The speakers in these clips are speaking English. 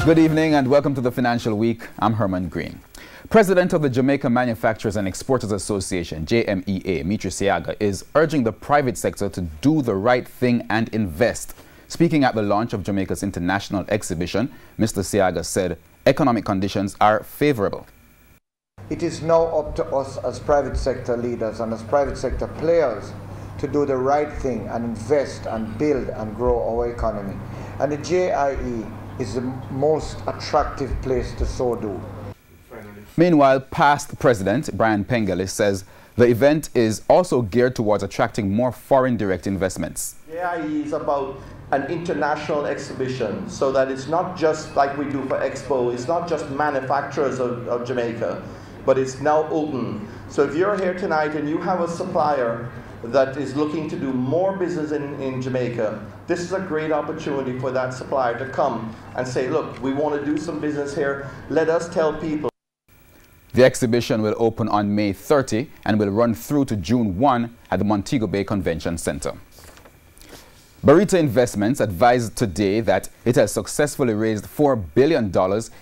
Good evening and welcome to the Financial Week. I'm Herman Green. President of the Jamaica Manufacturers and Exporters Association, JMEA, Mitri Siaga, is urging the private sector to do the right thing and invest. Speaking at the launch of Jamaica's international exhibition, Mr. Siaga said economic conditions are favorable. It is now up to us as private sector leaders and as private sector players to do the right thing and invest and build and grow our economy. And the JIE is the most attractive place to so do. Meanwhile, past President Brian Pengele says the event is also geared towards attracting more foreign direct investments. JIE is about an international exhibition, so that it's not just like we do for Expo, it's not just manufacturers of Jamaica, but it's now open. So if you're here tonight and you have a supplier that is looking to do more business in Jamaica, this is a great opportunity for that supplier to come and say, look, we want to do some business here, let us tell people. The exhibition will open on May 30 and will run through to June 1 at the Montego Bay Convention Center. Barita Investments advised today that it has successfully raised $4 billion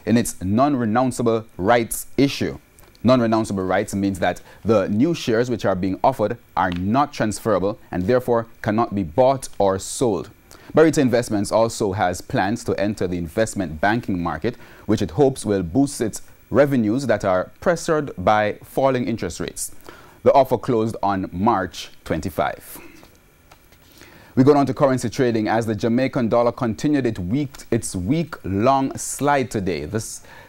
in its non-renounceable rights issue. Non-renounceable rights means that the new shares which are being offered are not transferable and therefore cannot be bought or sold. Barita Investments also has plans to enter the investment banking market, which it hopes will boost its revenues that are pressured by falling interest rates. The offer closed on March 25. We go on to currency trading as the Jamaican dollar continued its week-long slide today.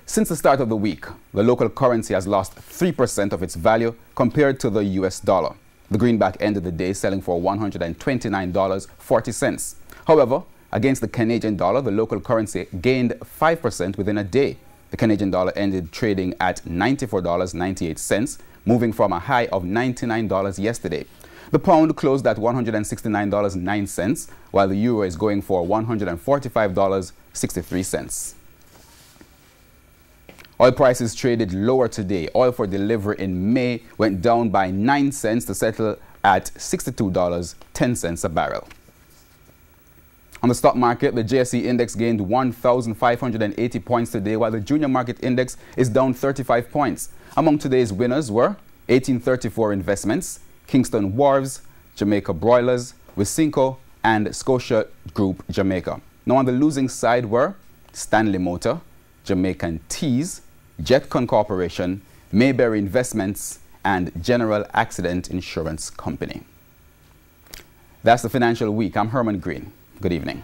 Since the start of the week, the local currency has lost 3% of its value compared to the US dollar. The greenback ended the day selling for $129.40. However, against the Canadian dollar, the local currency gained 5% within a day. The Canadian dollar ended trading at $94.98, moving from a high of $99 yesterday. The pound closed at $169.09, while the euro is going for $145.63. Oil prices traded lower today. Oil for delivery in May went down by 9 cents to settle at $62.10 a barrel. On the stock market, the JSE index gained 1,580 points today, while the junior market index is down 35 points. Among today's winners were 1834 Investments, Kingston Wharves, Jamaica Broilers, Wisynco, and Scotia Group Jamaica. Now on the losing side were Stanley Motor, Jamaican Teas, Jetcon Corporation, Mayberry Investments, and General Accident Insurance Company. That's the Financial Week. I'm Herman Green. Good evening.